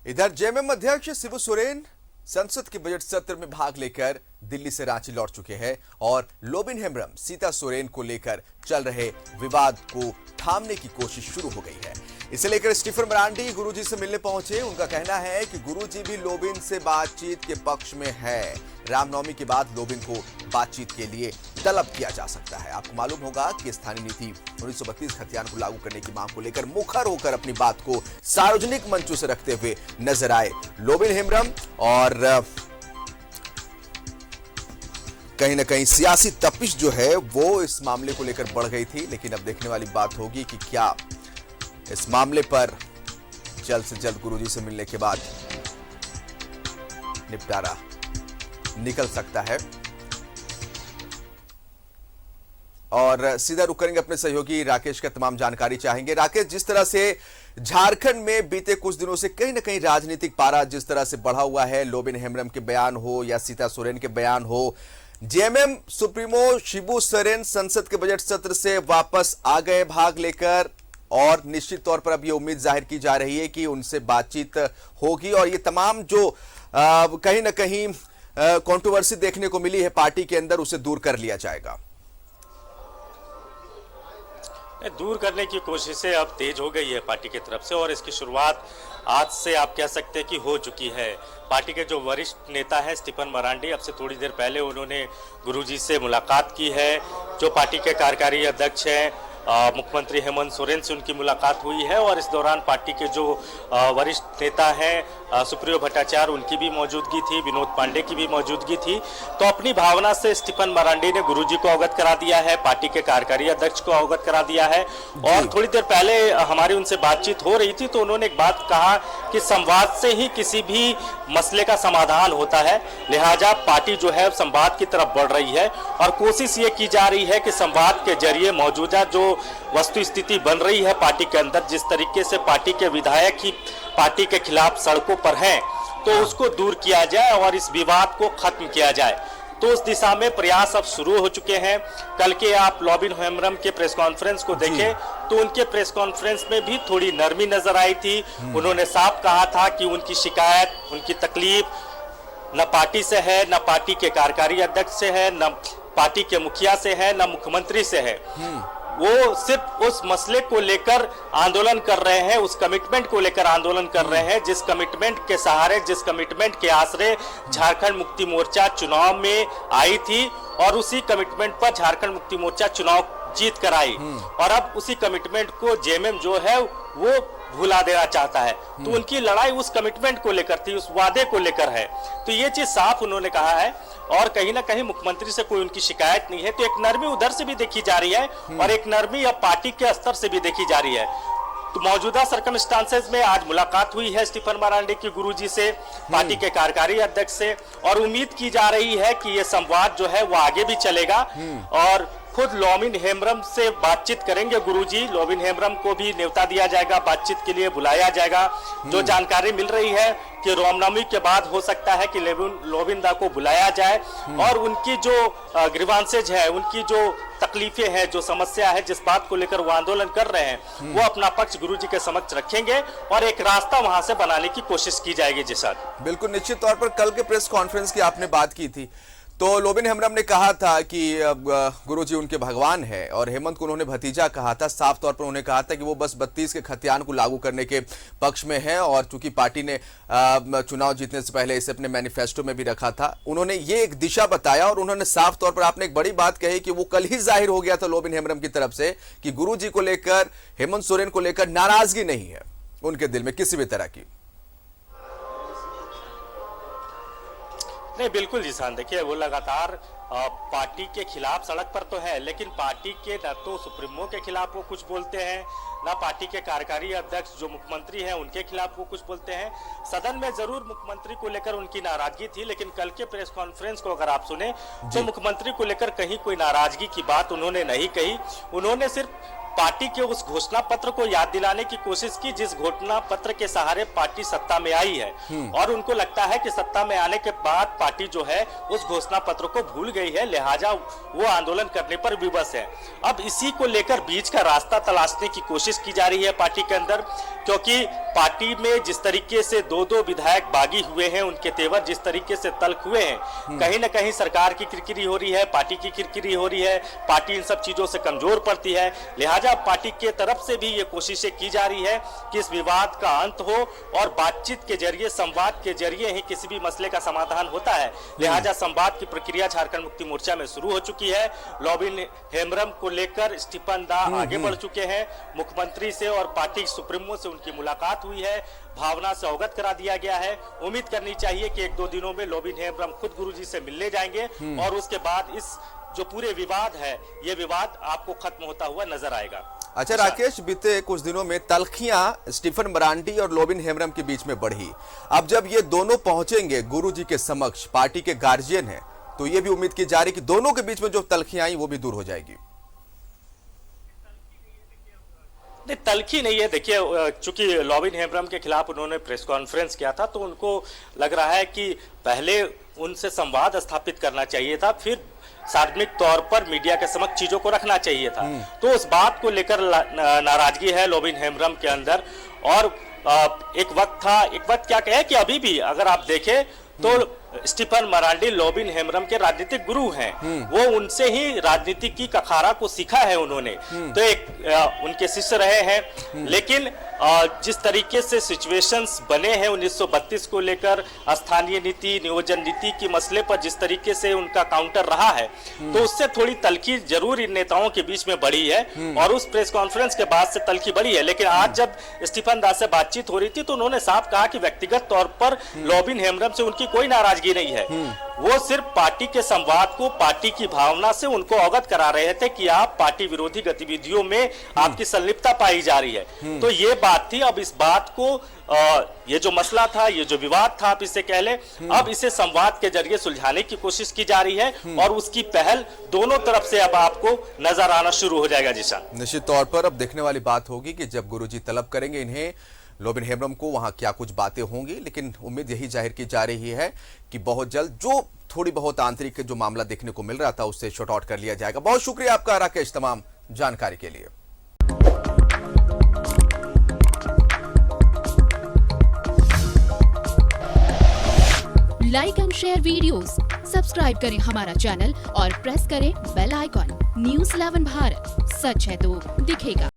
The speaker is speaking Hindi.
इधर जेएमएम अध्यक्ष शिबू सोरेन संसद के बजट सत्र में भाग लेकर दिल्ली से रांची लौट चुके हैं और लोबिन हेम्ब्रम सीता सोरेन को लेकर चल रहे विवाद को थामने की कोशिश शुरू हो गई है। इसे लेकर स्टीफन मरांडी गुरुजी से मिलने पहुंचे। उनका कहना है कि गुरुजी भी लोबिन से बातचीत के पक्ष में है। रामनवमी के बाद लोबिन को बातचीत के लिए तलब किया जा सकता है। आपको मालूम होगा कि स्थानीय नीति 1932 खतियान को लागू करने की मांग को लेकर मुखर होकर अपनी बात को सार्वजनिक मंचों से रखते हुए नजर आए लोबिन हेम्ब्रम और कहीं ना कहीं सियासी तपिश जो है वो इस मामले को लेकर बढ़ गई थी। लेकिन अब देखने वाली बात होगी कि क्या इस मामले पर जल्द से जल्द गुरुजी से मिलने के बाद निपटारा निकल सकता है। और सीधा रुक करेंगे अपने सहयोगी राकेश का तमाम जानकारी चाहेंगे। राकेश, जिस तरह से झारखंड में बीते कुछ दिनों से कहीं ना कहीं राजनीतिक पारा जिस तरह से बढ़ा हुआ है, लोबिन हेम्ब्रम के बयान हो या सीता सोरेन के बयान हो, जेएमएम सुप्रीमो शिबू सोरेन संसद के बजट सत्र से वापस आ गए भाग लेकर और निश्चित तौर पर अब ये उम्मीद जाहिर की जा रही है कि उनसे बातचीत होगी और ये तमाम जो कहीं ना कहीं कंट्रोवर्सी देखने को मिली है पार्टी के अंदर उसे दूर कर लिया जाएगा। दूर करने की कोशिशें अब तेज हो गई है पार्टी की तरफ से और इसकी शुरुआत आज से आप कह सकते हैं कि हो चुकी है। पार्टी के जो वरिष्ठ नेता है स्टीफन मरांडी, अब से थोड़ी देर पहले उन्होंने गुरुजी से मुलाकात की है। जो पार्टी के कार्यकारी अध्यक्ष हैं मुख्यमंत्री हेमंत सोरेन से उनकी मुलाकात हुई है और इस दौरान पार्टी के जो वरिष्ठ नेता हैं सुप्रियो भट्टाचार्य, उनकी भी मौजूदगी थी, विनोद पांडे की भी मौजूदगी थी। तो अपनी भावना से स्टीफन मरांडी ने गुरुजी को अवगत करा दिया है, पार्टी के कार्यकारी अध्यक्ष को अवगत करा दिया है। और थोड़ी देर पहले हमारी उनसे बातचीत हो रही थी तो उन्होंने एक बात कहा कि संवाद से ही किसी भी मसले का समाधान होता है, लिहाजा पार्टी जो है संवाद की तरफ बढ़ रही है और कोशिश ये की जा रही है कि संवाद के जरिए मौजूदा जो वस्तु स्थिति बन रही है पार्टी के अंदर, जिस तरीके से पार्टी के विधायक ही पार्टी के खिलाफ सड़कों पर हैं, तो उसको दूर किया जाए और इस विवाद को खत्म किया जाए। तो उस दिशा में प्रयास अब शुरू हो चुके हैं। कल के आप लोबिन हेम्ब्रम के प्रेस कॉन्फ्रेंस को देखें तो उनके प्रेस कॉन्फ्रेंस में भी थोड़ी नरमी नजर आई थी। उन्होंने साफ कहा था कि उनकी शिकायत, उनकी तकलीफ न पार्टी से है, न पार्टी के कार्यकारी अध्यक्ष से है, न पार्टी के मुखिया से है, न मुख्यमंत्री से है। वो सिर्फ उस मसले को लेकर आंदोलन कर रहे हैं, उस कमिटमेंट को लेकर आंदोलन कर रहे हैं, जिस कमिटमेंट के सहारे, जिस कमिटमेंट के आसरे झारखंड मुक्ति मोर्चा चुनाव में आई थी और उसी कमिटमेंट पर झारखंड मुक्ति मोर्चा चुनाव जीत कर आई। और अब उसी कमिटमेंट को जेएमएम जो है वो भुला देना चाहता है। तो उनकी लड़ाई उस कमिटमेंट को लेकर थी, उस वादे को लेकर है। तो ये चीज साफ उन्होंने कहा है और कहीं ना कहीं मुख्यमंत्री से कोई उनकी शिकायत नहीं है। तो एक नरमी उधर से भी देखी जा रही है और एक नरमी अब पार्टी के स्तर से भी देखी जा रही है। तो मौजूदा सर्कमस्टांसेस में आज मुलाकात हुई है स्टीफन मरांडी की गुरुजी से, पार्टी के कार्यकारी अध्यक्ष से, और उम्मीद की जा रही है कि ये संवाद जो है वो आगे भी चलेगा और खुद लोबिन हेम्ब्रम से बातचीत करेंगे गुरुजी। लोबिन हेम्ब्रम को भी न्योता दिया जाएगा, बातचीत के लिए बुलाया जाएगा। जो जानकारी मिल रही है कि रामनवमी के बाद हो सकता है कि लोबिन दा को बुलाया जाए और उनकी जो ग्रीवांसेज है, उनकी जो तकलीफें हैं, जो समस्या है, जिस बात को लेकर वो आंदोलन कर रहे हैं, वो अपना पक्ष गुरुजी के समक्ष रखेंगे और एक रास्ता वहां से बनाने की कोशिश की जाएगी। जी सर, बिल्कुल निश्चित तौर पर कल के प्रेस कॉन्फ्रेंस की आपने बात की थी तो लोबिन हेम्ब्रम ने कहा था कि गुरुजी उनके भगवान है और हेमंत को उन्होंने भतीजा कहा था। साफ तौर पर उन्होंने कहा था कि वो बस 32 के खतियान को लागू करने के पक्ष में है और चूंकि पार्टी ने चुनाव जीतने से पहले इसे अपने मैनिफेस्टो में भी रखा था, उन्होंने ये एक दिशा बताया और उन्होंने साफ तौर पर आपने एक बड़ी बात कही कि वो कल ही जाहिर हो गया था लोबिन हेम्ब्रम की तरफ से कि गुरुजी को लेकर, हेमंत सोरेन को लेकर नाराजगी नहीं है उनके दिल में किसी भी तरह की। नहीं, बिल्कुल जी सान, देखिए वो लगातार पार्टी के खिलाफ सड़क पर तो है, लेकिन पार्टी के न तो सुप्रीमो के खिलाफ वो कुछ बोलते हैं, ना पार्टी के कार्यकारी अध्यक्ष जो मुख्यमंत्री हैं उनके खिलाफ वो कुछ बोलते हैं। सदन में जरूर मुख्यमंत्री को लेकर उनकी नाराजगी थी, लेकिन कल के प्रेस कॉन्फ्रेंस को अगर आप सुने तो मुख्यमंत्री को लेकर कहीं कोई नाराजगी की बात उन्होंने नहीं कही। उन्होंने सिर्फ पार्टी के उस घोषणा पत्र को याद दिलाने की कोशिश की जिस घोषणा पत्र के सहारे पार्टी सत्ता में आई है और उनको लगता है कि सत्ता में आने के बाद पार्टी जो है उस घोषणा पत्र को भूल गई है, लिहाजा वो आंदोलन करने पर विवश है। अब इसी को लेकर बीच का रास्ता तलाशने की कोशिश की जा रही है पार्टी के अंदर, क्योंकि पार्टी में जिस तरीके से दो विधायक बागी हुए हैं, उनके तेवर जिस तरीके से तल्ख हुए हैं, कहीं ना कहीं सरकार की किरकिरी हो रही है, पार्टी की किरकिरी हो रही है, पार्टी इन सब चीजों से कमजोर पड़ती है। लिहाजा पार्टी के तरफ से भी ये कोशिशें की जा रही है कि इस विवाद का अंत हो और बातचीत के जरिए, संवाद के जरिए ही किसी भी मसले का समाधान होता है। लिहाजा संवाद की प्रक्रिया झारखंड मुक्ति मोर्चा में शुरू हो चुकी है। लॉबिन हेम्ब्रम को लेकर स्टीफन दा आगे बढ़ चुके हैं। मुख्यमंत्री से और पार्टी सुप्रीमो से उनकी मुलाकात हुई है, भावना से अवगत करा दिया गया है। उम्मीद करनी चाहिए कि 1-2 दिनों में लॉबिन हेम्ब्रम खुद गुरुजी से मिलने जाएंगे और उसके बाद इस जो पूरे विवाद है, ये विवाद आपको खत्म होता हुआ नजर आएगा। अच्छा राकेश, बीते कुछ दिनों में तल्खियां स्टीफन मरांडी और लॉबिन हेम्ब्रम के बीच में बढ़ी। अब जब ये दोनों पहुंचेंगे गुरुजी के समक्ष, पार्टी के गार्जियन हैं, तो ये भी उम्मीद की जा रही कि दोनों के बीच में जो तल्खियां आई वो भी दूर हो जाएगी। नहीं, तल्खी नहीं है। देखिए, चूंकि लॉबिन हेम्ब्रम के खिलाफ उन्होंने प्रेस कॉन्फ्रेंस किया था, तो उनको लग रहा है कि पहले उनसे संवाद स्थापित करना चाहिए था, फिर सार्वजनिक तौर पर मीडिया के समक्ष चीजों को रखना चाहिए था। तो उस बात को लेकर नाराजगी है लॉबिन हेम्ब्रम के अंदर। और एक वक्त क्या कहे कि अभी भी अगर आप देखें तो स्टीफन मरांडी लॉबिन हेम्ब्रम के राजनीतिक गुरु हैं। वो उनसे ही राजनीति की कखारा को सीखा है उन्होंने, तो एक उनके शिष्य रहे हैं। लेकिन जिस तरीके से सिचुएशंस बने हैं 1932 को लेकर, स्थानीय नीति, नियोजन नीति के मसले पर जिस तरीके से उनका काउंटर रहा है, तो उससे थोड़ी तल्खी जरूर इन नेताओं के बीच में बढ़ी है और उस प्रेस कॉन्फ्रेंस के बाद से तल्खी बढ़ी है। लेकिन आज जब स्टीफन दास से बातचीत हो रही थी तो उन्होंने साफ कहा कि व्यक्तिगत तौर पर लॉबिन हेम्ब्रम से उनकी कोई नाराजगी नहीं है। वो सिर्फ पार्टी के संवाद को, पार्टी की भावना से उनको अवगत करा रहे थे कि आप पार्टी विरोधी गतिविधियों में आपकी संलिप्तता पाई जा रही है। तो ये बात थी। अब इस बात को, ये जो मसला था, ये जो विवाद था, आप इसे कह ले, अब इसे संवाद के जरिए सुलझाने की कोशिश की जा रही है और उसकी पहल दोनों तरफ से अब आपको नजर आना शुरू हो जाएगा। जिशान, निश्चित तौर पर अब देखने वाली बात होगी कि जब गुरुजी तलब करेंगे इन्हें, लॉबिन हेम्ब्रम को, वहां क्या कुछ बातें होंगी। लेकिन उम्मीद यही जाहिर की जा रही है कि बहुत जल्द जो थोड़ी बहुत आंतरिक जो मामला देखने को मिल रहा था उससे शॉर्ट आउट कर लिया जाएगा। बहुत शुक्रिया आपका राकेश तमाम जानकारी के लिए। Like and share videos, subscribe करें हमारा चैनल और प्रेस करें बेल आइकॉन। न्यूज़ 11 भारत, सच है तो दिखेगा।